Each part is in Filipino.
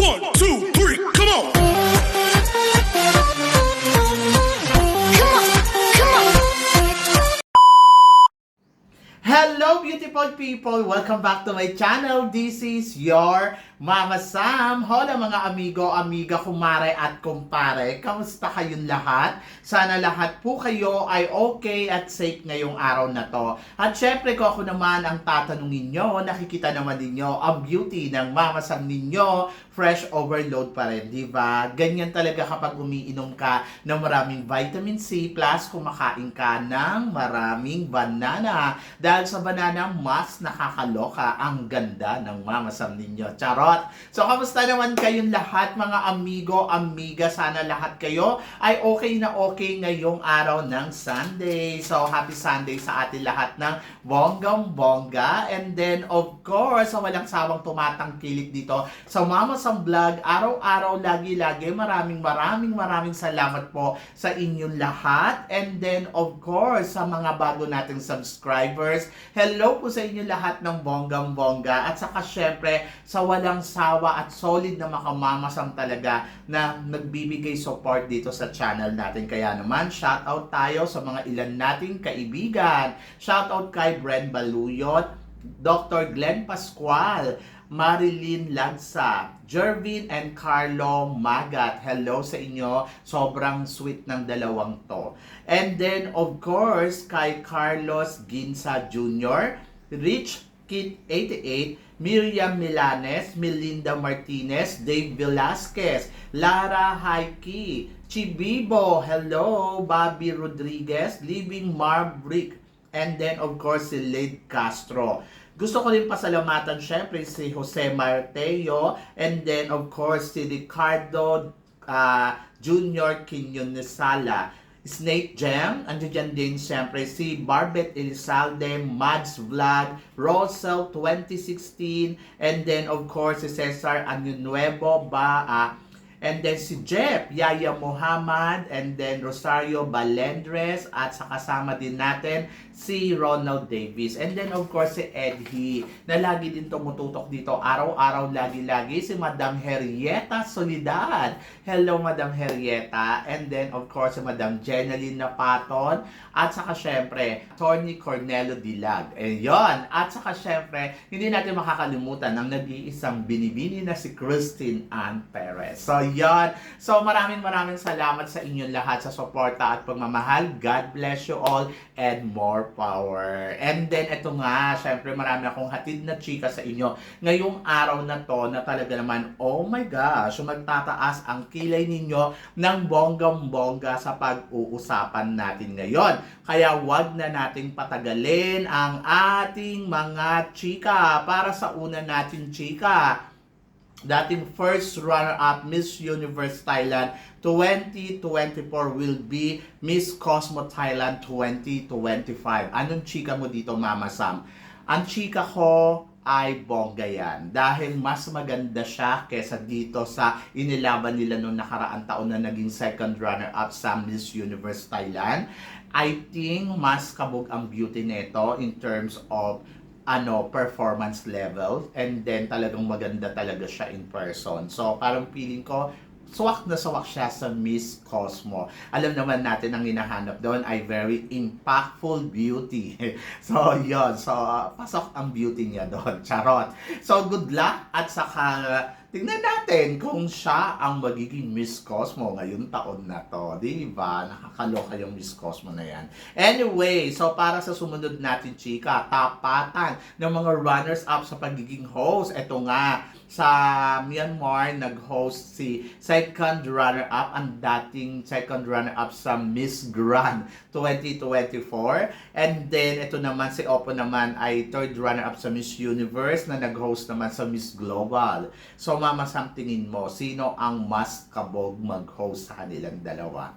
1, 2, 3, come on! Hello beautiful people! Welcome back to my channel. This is your Mama Sam. Hola mga amigo, amiga, kumare at kumpare. Kamusta kayong lahat? Sana lahat po kayo ay okay at safe ngayong araw na to. At syempre ko ako naman ang tatanungin nyo, nakikita naman ninyo ang beauty ng Mama Sam ninyo. Fresh overload pa rin, di ba? Ganyan talaga kapag umiinom ka ng maraming vitamin C plus kumakain ka ng maraming banana. Dahil sa banana, mas nakakaloka ang ganda ng Mama Sam ninyo. Charot! So, kamusta naman kayong lahat mga amigo, amiga? Sana lahat kayo ay okay na okay ngayong araw ng Sunday. So, happy Sunday sa atin lahat ng bonggang-bongga. And then, of course, sa walang sawang tumatangkilik dito sa Mama Sam Vlog, araw-araw, lagi-lagi, maraming salamat po sa inyong lahat. And then, of course, sa mga bago nating subscribers, hello po sa inyo lahat ng bonggang-bongga. At saka syempre, sa walang sawa at solid na makamamasam talaga na nagbibigay support dito sa channel natin. Kaya naman, shoutout tayo sa mga ilan nating kaibigan. Shoutout kay Bren Baluyot, Dr. Glenn Pascual, Marilyn Lagsa, Jervin and Carlo Magat. Hello sa inyo. Sobrang sweet ng dalawang to. And then, of course, kay Carlos Ginsa Jr., Rich Kit 88, Miriam Milanes, Melinda Martinez, Dave Velasquez, Lara Haiki, Chibibo, hello, Bobby Rodriguez, Living Marbrick, and then of course si Lade Castro. Gusto ko rin pasalamatan syempre si Jose Marteo, and then of course si Ricardo Junior Quinonesala, Snake Jam, andyan din siyempre si Barbet Elizalde, Mads Vlog, Rosel 2016, and then of course si Cesar Añunuevo and then si Jeff, Yaya Muhammad, and then Rosario Balendres, at sa kasama din natin si Ronald Davis. And then of course si Edhi, na lagi din tumututok dito araw-araw, lagi-lagi, si Madam Henrietta Solidad. Hello Madam Henrietta. And then of course si Madam Jenaline Napaton, at saka syempre Tony Cornelo Dilag. Ayun. At saka syempre, hindi natin makakalimutan ang nag-iisang binibini na si Christine Ann Perez. So yan. So maraming salamat sa inyong lahat sa suporta at pagmamahal. God bless you all and more power. And then ito nga, syempre marami akong hatid na chika sa inyo ngayong araw na to na talaga naman, oh my gosh, magtataas ang kilay ninyo ng bonggang-bongga sa pag-uusapan natin ngayon. Kaya wag na nating patagalin ang ating mga chika. Para sa una natin chika, dating first runner-up Miss Universe Thailand 2024 will be Miss Cosmo Thailand 2025. Anong chika mo dito, Mama Sam? Ang chika ko ay bongga yan. Dahil mas maganda siya kesa dito sa inilaban nila noong nakaraang taon na naging second runner-up sa Miss Universe Thailand. I think mas kabog ang beauty nito in terms of performance level, and then talagang maganda talaga siya in person. So parang feeling ko swak na swak siya sa Miss Cosmo. Alam naman natin ang hinahanap doon ay very impactful beauty. So yun, so pasok ang beauty niya doon. Charot. So good luck, at saka tingnan natin kung siya ang magiging Miss Cosmo ngayong taon na to. Diba? Nakakaloka yung Miss Cosmo na yan. Anyway, so para sa sumunod natin, chika, tapatan ng mga runners-up sa pagiging host. Ito nga, sa Myanmar, nag-host si second runner-up, ang dating second runner-up sa Miss Grand 2024. And then, ito naman, si Oppo naman ay third runner-up sa Miss Universe na nag-host naman sa Miss Global. So, Mama Sam, tingin mo, sino ang mas kabog mag-host sa kanilang dalawa?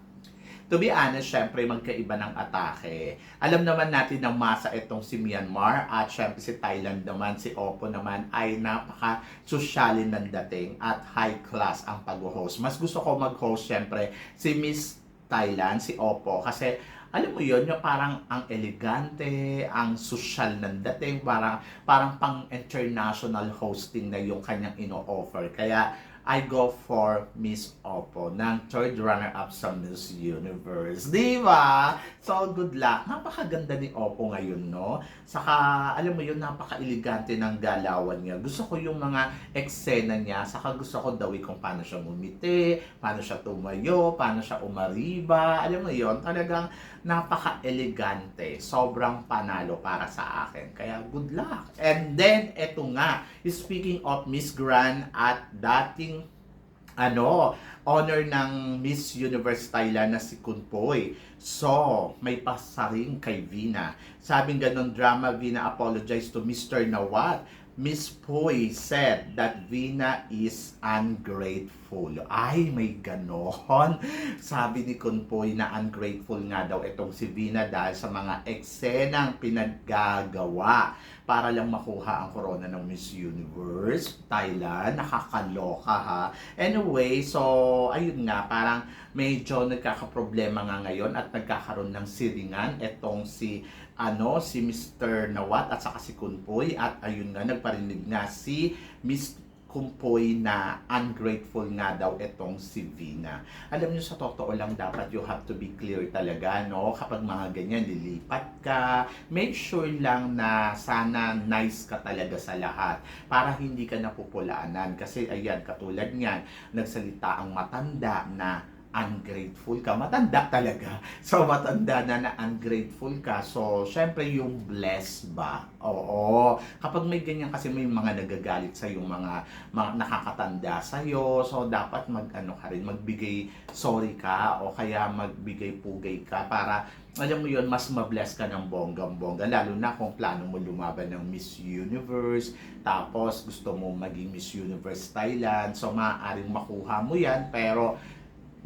To be honest, syempre magkaiba ng atake. Alam naman natin na masa itong si Myanmar, at syempre si Thailand naman, si Oppo naman ay napaka-sosyalin ng dating at high class ang pag-host. Mas gusto ko mag-host syempre si Miss Thailand, si Oppo, kasi alam mo yun, yung parang ang elegante, ang social ng dating, parang pang international hosting na yung kanyang ino-offer. Kaya I go for Miss Oppo ng third runner-up sa Miss Universe. Di ba? So, good luck. Napakaganda ni Oppo ngayon, no? Saka, alam mo yun, napaka-elegante ng galawan niya. Gusto ko yung mga eksena niya. Saka gusto ko daw kung paano siya ngumiti, paano siya tumayo, paano siya umariba. Alam mo yun, talagang napaka-elegante. Sobrang panalo para sa akin. Kaya, good luck. And then, eto nga, speaking of Miss Grand at dating honor ng Miss Universe Thailand na si Kunpoy. So, may pasaring kay Vina. Sabing ganon drama, Vina apologized to Mr. Nawat. Miss Poy said that Vina is ungrateful. Ay, may ganon. Sabi ni Kunpoy na ungrateful nga daw itong si Vina dahil sa mga eksenang pinaggagawa para lang makuha ang corona ng Miss Universe Thailand. Nakakaloka ha. Anyway, so ayun nga, parang medyo nagkakaproblema nga ngayon at nagkakaroon ng siringan itong si Mr. Nawat at saka si Kunpoy, at ayun nga, nagparinig nga si Miss Kunpoy na ungrateful nga daw itong si Vina. Alam niyo, sa totoo lang, dapat you have to be clear talaga, no? Kapag mga ganyan, lilipat ka, make sure lang na sana nice ka talaga sa lahat para hindi ka napupulaanan. Kasi ayan, katulad niyan, nagsalita ang matanda na ungrateful ka. Matanda talaga. So, matanda na ungrateful ka. So, syempre yung bless ba? Oo. Kapag may ganyan kasi may mga nagagalit sa yung mga nakakatanda sa iyo. So, dapat magbigay sorry ka o kaya magbigay pugay ka para alam mo yun, mas mabless ka ng bonggang-bongga. Lalo na kung plano mo lumaban ng Miss Universe, tapos gusto mo maging Miss Universe Thailand. So, maaaring makuha mo yan, pero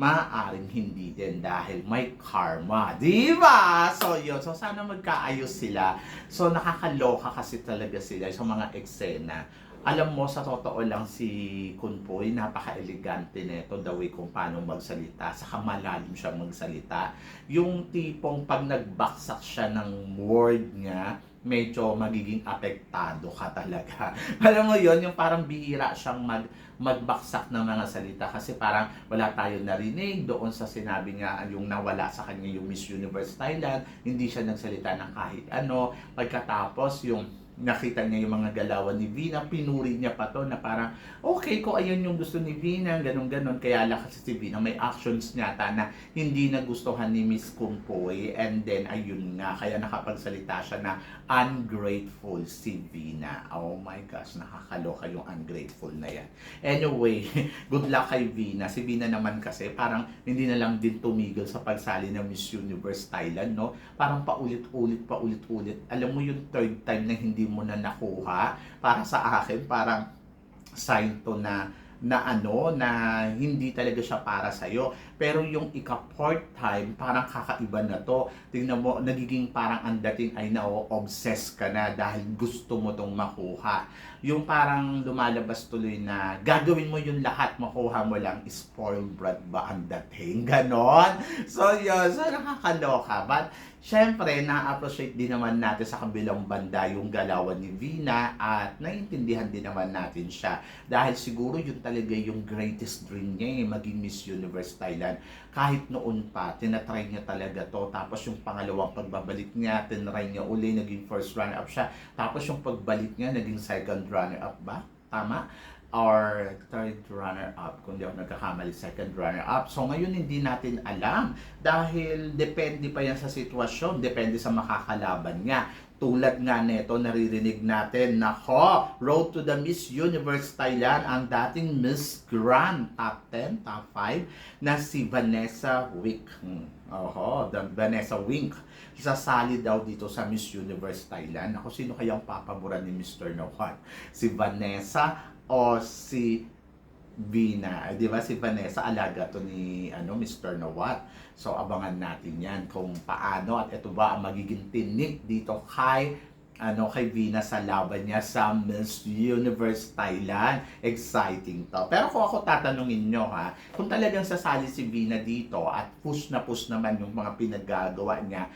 maaaring hindi din dahil may karma. Di ba? So, yun. So, sana magkaayos sila. So, nakakaloka kasi talaga sila sa mga eksena. Alam mo, sa totoo lang, si Kunpoy, napaka-elegante nito, the way kung paano magsalita. Saka malalim siya magsalita. Yung tipong pag nagbaksak siya ng word niya, medyo magiging apektado ka talaga. Alam mo yon, yung parang bihira siyang magbaksak ng mga salita kasi parang wala tayong narinig doon sa sinabi niya, yung nawala sa kanya yung Miss Universe Thailand, hindi siya nagsalita ng kahit ano. Pagkatapos yung nakita niya yung mga galawan ni Vina, pinuri niya pa to na parang, okay, ko ayan yung gusto ni Vina, ganun-ganon. Kaya lang kasi si Vina, may actions niya na hindi nagustuhan ni Miss Kunpoy, and then ayun nga, kaya nakapagsalita siya na ungrateful si Vina. Oh my gosh, nakakaloka yung ungrateful na yan. Anyway, good luck kay Vina. Si Vina naman kasi parang hindi na lang din tumigil sa pagsali ng Miss Universe Thailand, no? Parang paulit-ulit. Alam mo yung third time na hindi mo na nakuha, para sa akin parang sign to na hindi talaga siya para sa'yo. Pero yung ika-fourth time, parang kakaiba na to. Tingnan mo, nagiging parang ang dating ay na-obsess ka na dahil gusto mo tong makuha. Yung parang lumalabas tuloy na gagawin mo yung lahat, makuha mo lang, spoiled brat ba ang dating? Ganon. So yun, so nakakaloka. But syempre, na-appreciate din naman natin sa kabilang banda yung galawan ni Vina at naiintindihan din naman natin siya. Dahil siguro yun talaga yung greatest dream niya, maging Miss Universe Thailand. Kahit noon pa, tinatry niya talaga to. Tapos yung pangalawang pagbabalik niya, tinry niya uli, naging first runner-up siya. Tapos yung pagbalik niya, naging second runner-up ba? Tama? Or third runner-up, kung di ako nagkakamali, second runner-up. So ngayon hindi natin alam dahil depende pa yan sa sitwasyon, depende sa makakalaban niya. Tulad nga nito, naririnig natin na road to the Miss Universe Thailand ang dating Miss Grand top 10, top 5 na si Vanessa Wink. Vanessa Wink. Sasali daw dito sa Miss Universe Thailand. Ako, sino kayang papaboran ni Mr. Nawat? Si Vanessa o si Vina? Di ba si Vanessa, alaga to ni Mr. Nawat. So abangan natin yan kung paano at ito ba ang magiging tinik dito kay Vina sa laban niya sa Miss Universe Thailand. Exciting to. Pero kung ako tatanungin nyo kung talagang sasali si Vina dito at push na push naman yung mga pinagagawa niya,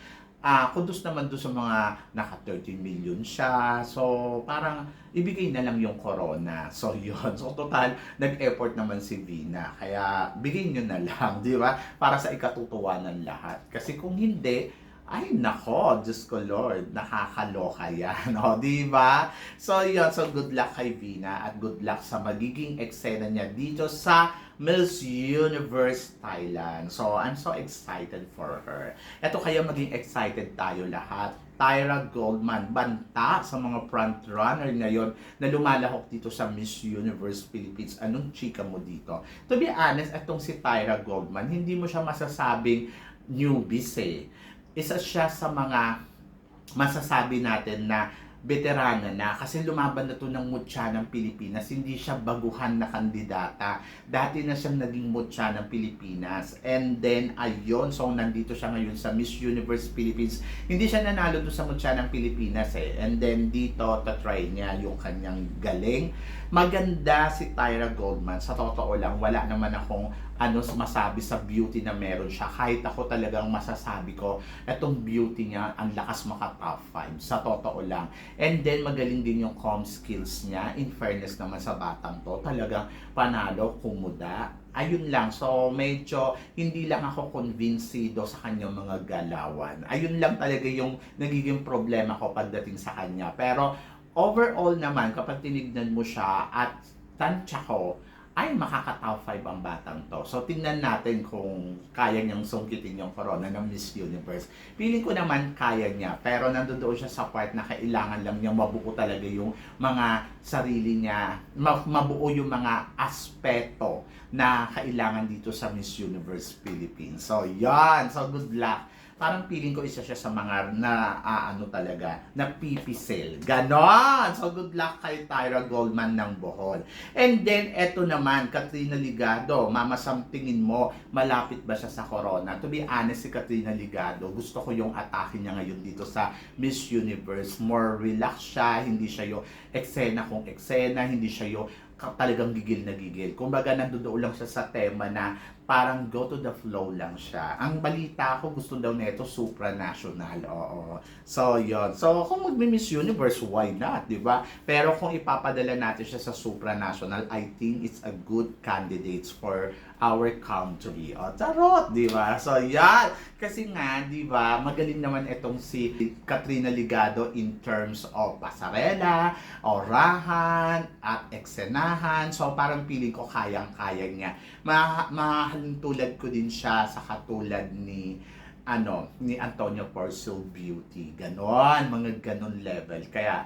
kudos naman doon sa mga naka 13 million siya. So, parang ibigay na lang yung corona. So, yun. So, total, nag-effort naman si Vina. Kaya, bigay nyo na lang, di ba? Para sa ikatutuwa ng lahat. Kasi kung hindi, ay nako, Diyos ko Lord, nakakaloka yan, o, di ba? So, yun. So, good luck kay Vina at good luck sa magiging eksena niya dito sa Miss Universe Thailand. So, I'm so excited for her. Ito kaya maging excited tayo lahat. Tyra Goldman, banta sa mga frontrunner ngayon na lumalahok dito sa Miss Universe Philippines. Anong chika mo dito? To be honest, itong si Tyra Goldman, hindi mo siya masasabing newbies eh. Isa siya sa mga masasabi natin na veterana na kasi lumaban na to ng mutya ng Pilipinas. Hindi siya baguhan na kandidata. Dati na siyang naging mutya ng Pilipinas. And then, ayun, so nandito siya ngayon sa Miss Universe Philippines. Hindi siya nanalo doon sa mutya ng Pilipinas eh. And then, dito, tatry niya yung kanyang galing. Maganda si Tyra Goldman. Sa totoo lang, wala naman akong masabi sa beauty na meron siya. Kahit ako talagang masasabi ko, etong beauty niya, ang lakas maka-top 5. Sa totoo lang. And then, magaling din yung comm skills niya. In fairness naman sa batang to, talagang panalo, kumuda. Ayun lang. So, medyo hindi lang ako convincido sa kanyang mga galawan. Ayun lang talaga yung nagiging problema ko pagdating sa kanya. Pero, overall naman, kapag tinignan mo siya at tansya ko, ay makaka-top 5 ang batang to. So, tingnan natin kung kaya niyang sungkitin yung corona ng Miss Universe. Feeling ko naman kaya niya. Pero nandoon siya sa part na kailangan lang niyang mabuo talaga yung mga sarili niya, mabuo yung mga aspeto na kailangan dito sa Miss Universe Philippines. So, yan. So, good luck. Parang feeling ko isa siya sa mga na napipisil. Ganon! So, good luck kay Tyra Goldman ng Bohol. And then, eto naman, Katrina Ligado. Mama Sam, tingin mo, malapit ba siya sa corona? To be honest, si Katrina Ligado, gusto ko yung atake niya ngayon dito sa Miss Universe. More relax siya, hindi siya yung eksena kung eksena, hindi siya yung talagang gigil na gigil. Kumbaga, nandoon lang siya sa tema na parang go to the flow lang siya. Ang balita ko, gusto daw nito supranational. Oo. So, yon. So, kung magmi-Miss Universe, why not? Diba? Pero kung ipapadala natin siya sa supranational, I think it's a good candidate for our country. O, charot, diba? So, yan. Kasi nga, diba, magaling naman itong si Katrina Ligado in terms of pasarela, orahan, at eksenahan. So, parang feeling ko kayang-kaya niya. Mahalin tulad ko din siya sa katulad ni Antonio Porcel Beauty. Ganon, mga ganon level. Kaya,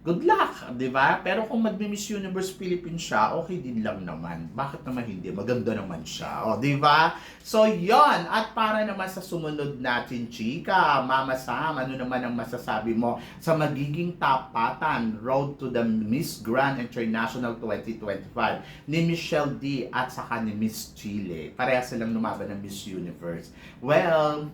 good luck, di ba? Pero kung mag-Miss Universe Philippines siya, okay din lang naman. Bakit naman hindi? Maganda naman siya. O, di ba? So, yon. At para naman sa sumunod natin, chika, Mama Sam, ano naman ang masasabi mo sa magiging tapatan Road to the Miss Grand International 2025 ni Michelle D at saka ni Miss Chile? Pareha silang lumaban ng Miss Universe. Well,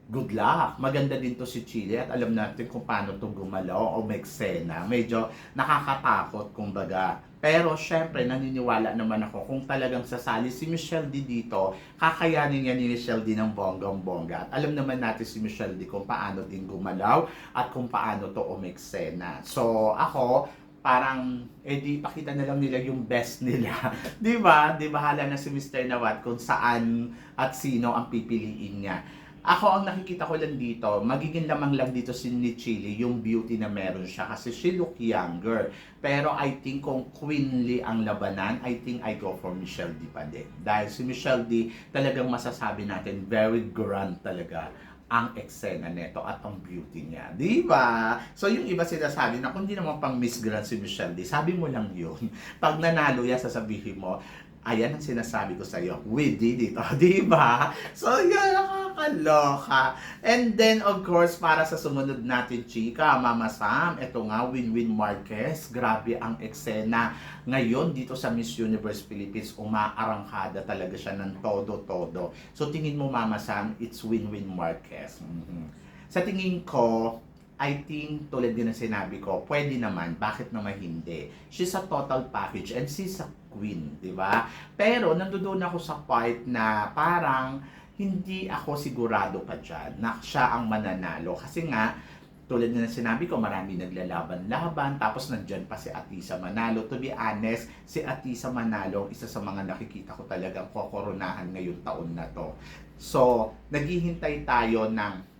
good luck. Maganda din to si Chile at alam natin kung paano to gumalaw o meksena. Medyo nakakatakot kumbaga. Pero syempre naniniwala naman ako kung talagang sasali si Michelle D dito, kakayanin niya ni Michelle D ng bonggang-bongga. At alam naman natin si Michelle D kung paano din gumalaw at kung paano to umeksena. So ako, parang, di pakita na lang nila yung best nila. Di ba? Di bahala na si Mr. Nawat kung saan at sino ang pipiliin niya. Ako, ang nakikita ko lang dito, magiging lamang lang dito si ni Chile, yung beauty na meron siya kasi she look younger. Pero I think kung queenly ang labanan, I think I go for Michelle D pa din. Dahil si Michelle D, talagang masasabi natin, very grand talaga ang eksena nito at ang beauty niya. Di ba? So, yung iba sinasabi na kung di naman pang Miss Grand si Michelle D, sabi mo lang yun. Pag nanalo yan, sasabihin mo, ayan ang sinasabi ko sa iyo, we did it. Di ba? So, yun, nakakaloka. And then, of course, para sa sumunod natin, chika, Mama Sam, ito nga, Winwin Marquez. Grabe ang eksena ngayon dito sa Miss Universe Philippines. Umaarangkada talaga siya ng todo-todo. So, tingin mo, Mama Sam, it's Winwin Marquez. Sa tingin ko, I think, tulad din ng sinabi ko, pwede naman, bakit naman hindi? She's a total package and she's a queen, di ba? Pero, nandoon ako sa part na parang, hindi ako sigurado pa dyan na siya ang mananalo. Kasi nga, tulad na sinabi ko, marami naglalaban-laban, tapos nandyan pa si Atisa Manalo. To be honest, si Atisa Manalo, isa sa mga nakikita ko talagang kokoronahan ngayong taon na to. So, naghihintay tayo ng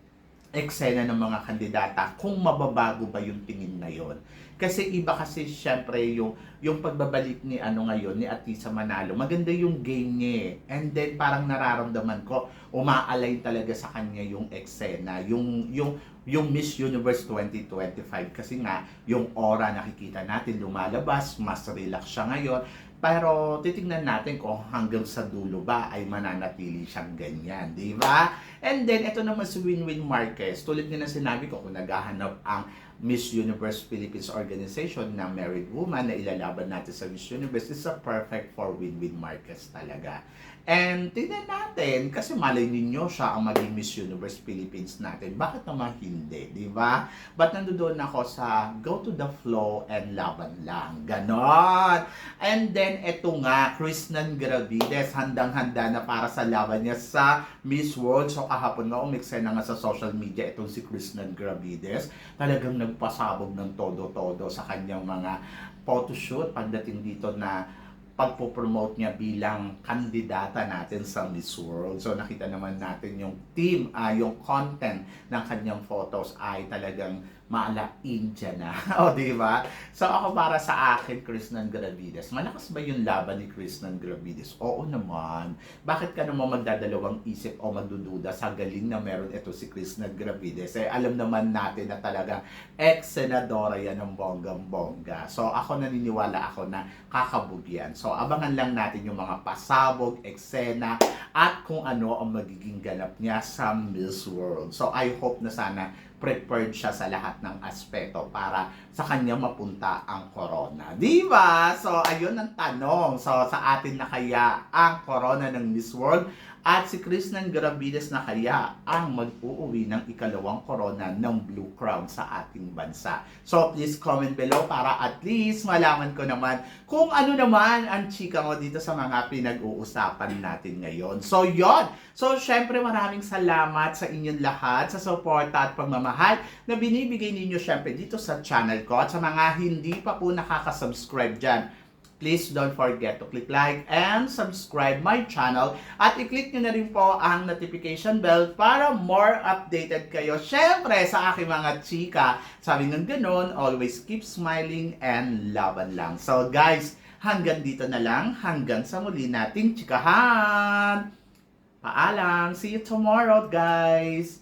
eksena ng mga kandidata kung mababago ba yung tingin na yon. Kasi iba kasi syempre yung pagbabalik ni ngayon ni Atisa Manalo, maganda yung game niya eh. And then parang nararamdaman ko umaalay talaga sa kanya yung eksena, yung Miss Universe 2025 kasi nga yung aura nakikita natin lumalabas, mas relax siya ngayon. Pero titingnan natin kung hanggang sa dulo ba ay mananatili siyang ganyan, di ba? And then, ito naman si Winwin Marquez. Tulad nga na sinabi ko, kung naghahanap ang Miss Universe Philippines Organization na married woman na ilalaban natin sa Miss Universe, is a perfect for Winwin Marquez talaga. And tingnan natin, kasi malay ninyo siya ang maging Miss Universe Philippines natin. Bakit naman hindi, di ba? But nandoon ako sa go to the flow and laban lang. Ganon! And then, eto nga, Krishnan Gravides, handang-handa na para sa laban niya sa Miss World. So, kahapon nga, umikse na nga sa social media itong si Krishnan Gravides. Talagang nagpasabog ng todo-todo sa kanyang mga photoshoot pagdating dito na pagpo-promote niya bilang kandidata natin sa Miss World. So nakita naman natin yung team, yung content ng kanyang photos ay talagang maala India na. O, di ba? So ako para sa akin, Krishnan Gravides, malakas ba yung laban ni Krishnan Gravides? Oo naman. Bakit ka naman magdadalawang isip o magdududa sa galing na meron ito si Krishnan Gravides? Eh, alam naman natin na talagang ex-senadora yan ng bonggang-bongga. So ako naniniwala ako na kakabog yan. So abangan lang natin yung mga pasabog, eksena, at kung ano ang magiging ganap niya sa Miss World. So I hope na sana prepared siya sa lahat ng aspeto para sa kanya mapunta ang corona. Di ba? So, ayun ang tanong. So, sa atin na kaya ang corona ng Miss World at si Krishnan Gravides na kaya ang mag-uuwi ng ikalawang corona ng Blue Crown sa ating bansa. So, please comment below para at least malaman ko naman kung ano naman ang chika mo dito sa mga pinag-uusapan natin ngayon. So, yon. So, syempre maraming salamat sa inyong lahat sa suporta at pagmamahal na binibigay ninyo syempre dito sa channel ko. At sa mga hindi pa po nakaka-subscribe dyan, please don't forget to click like and subscribe my channel. At i-click nyo na rin po ang notification bell para more updated kayo. Syempre sa aking mga chika, sabi ng ganun, always keep smiling and laban lang. So guys, hanggang dito na lang. Hanggang sa muli nating chikahan. Paalam. See you tomorrow, guys.